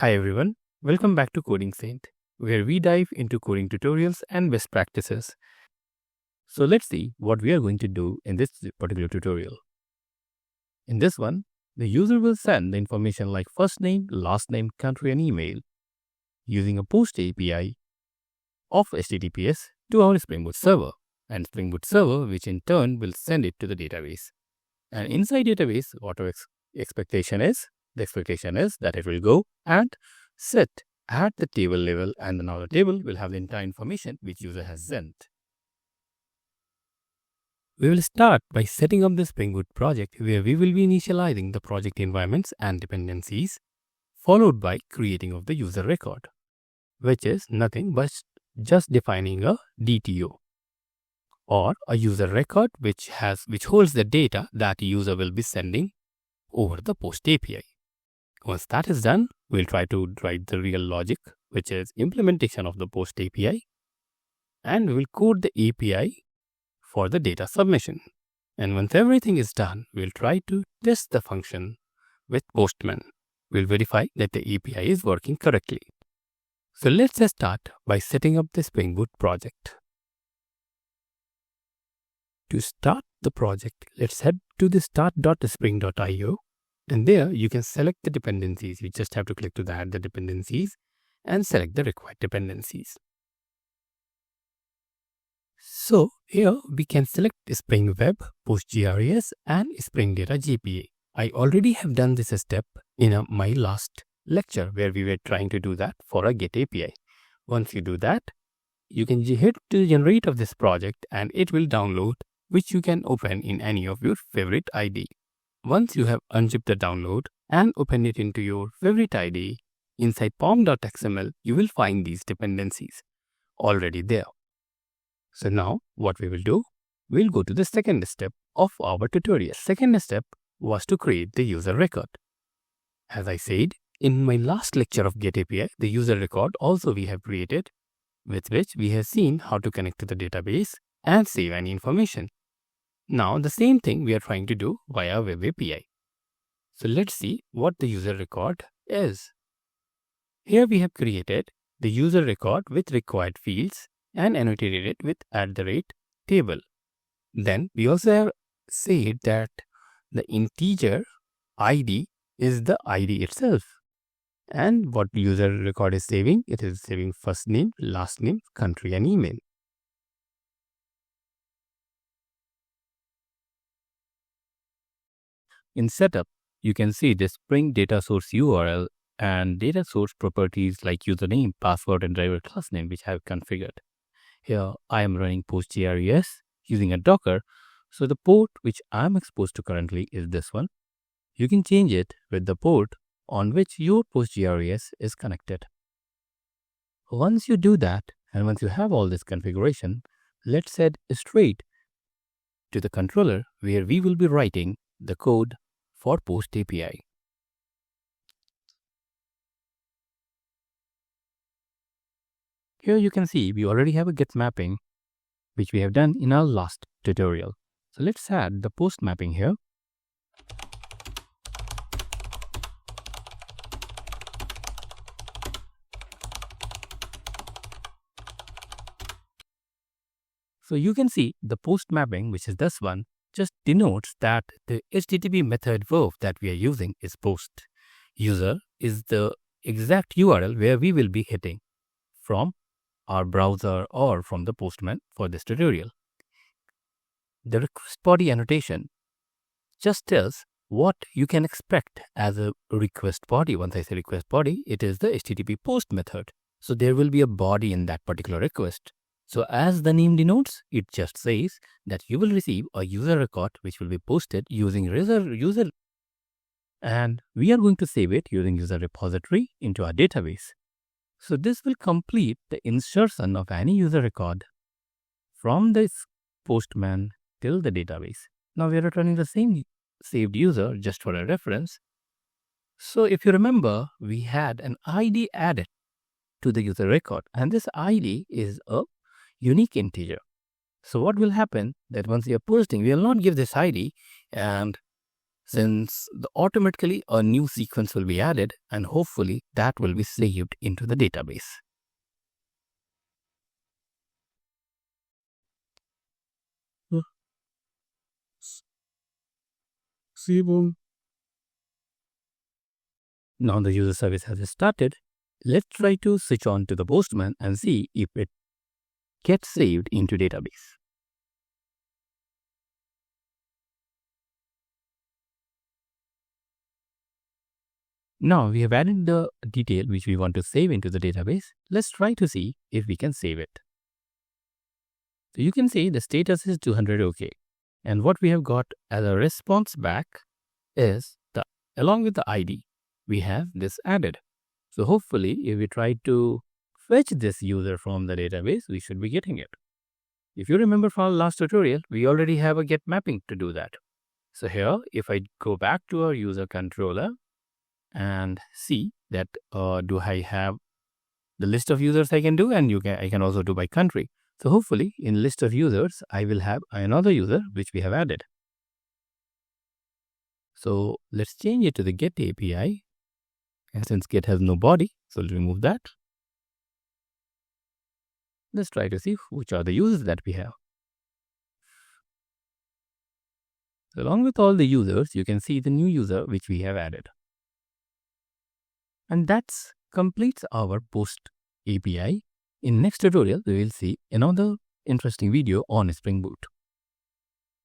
Hi everyone, welcome back to Coding Saint, where we dive into coding tutorials and best practices. So let's see what we are going to do in this particular tutorial. In this one, the user will send the information like first name, last name, country and email using a POST API of HTTPS to our Spring Boot server, and Spring Boot server which in turn will send it to the database. And inside database, what our expectation is? The expectation is that it will go and sit at the table level, and now the table will have the entire information which user has sent. We will start by setting up the Spring Boot project, where we will be initializing the project environments and dependencies, followed by creating of the user record, which is nothing but just defining a DTO or a user record which holds the data that user will be sending over the POST API. Once that is done, we'll try to write the real logic, which is implementation of the POST API, and we will code the API for the data submission. And once everything is done, we'll try to test the function with Postman. We'll verify that the API is working correctly. So let's just start by setting up the Spring Boot project. To start the project, let's head to the start.spring.io. And there you can select the dependencies. You just have to click to add the dependencies and select the required dependencies. So here we can select Spring Web, PostgreSQL and Spring Data JPA. I already have done this step in my last lecture where we were trying to do that for a Get API. Once you do that, you can hit to generate of this project and it will download, which you can open in any of your favorite IDE. Once you have unzipped the download and opened it into your favorite IDE, inside pom.xml, you will find these dependencies already there. So now what we will do, we'll go to the second step of our tutorial. Second step was to create the user record. As I said, in my last lecture of Get API, the user record also we have created, with which we have seen how to connect to the database and save any information. Now the same thing we are trying to do via Web API. So let's see what the user record is. Here we have created the user record with required fields and annotated it with @table. Then we also have said that the integer ID is the ID itself. And what user record is saving? It is saving first name, last name, country and email. In setup, you can see the Spring data source URL and data source properties like username, password and driver class name, which I have configured. Here I am running PostgreSQL using a Docker. So the port which I am exposed to currently is this one. You can change it with the port on which your PostgreSQL is connected. Once you do that, and once you have all this configuration, let's head straight to the controller where we will be writing the code for POST API. Here you can see we already have a get mapping, which we have done in our last tutorial. So let's add the post mapping here. So you can see the post mapping, which is this one, just denotes that the HTTP method verb that we are using is post. User is the exact URL where we will be hitting from our browser or from the Postman for this tutorial. The request body annotation just tells what you can expect as a request body. Once I say request body, it is the HTTP post method. So there will be a body in that particular request. So as the name denotes, it just says that you will receive a user record which will be posted using user, and we are going to save it using user repository into our database. So this will complete the insertion of any user record from this Postman till the database. Now we are returning the same saved user just for a reference. So if you remember, we had an ID added to the user record, and this ID is a unique integer. So what will happen that once we are posting, we will not give this ID and since automatically a new sequence will be added and hopefully that will be saved into the database. Now the user service has started. Let's try to switch on to the Postman and see if it gets saved into database. Now we have added the detail which we want to save into the database. Let's try to see if we can save it. So you can see the status is 200 OK. And what we have got as a response back is along with the ID, we have this added. So hopefully if we try to fetch this user from the database, we should be getting it. If you remember from our last tutorial, we already have a get mapping to do that. So here, if I go back to our user controller and see that do I have the list of users I can do, and I can also do by country. So hopefully in list of users, I will have another user which we have added. So let's change it to the get API. And since get has no body, so we'll remove that. Let's try to see which are the users that we have. So along with all the users, you can see the new user which we have added. And that completes our Post API. In next tutorial, we will see another interesting video on Spring Boot.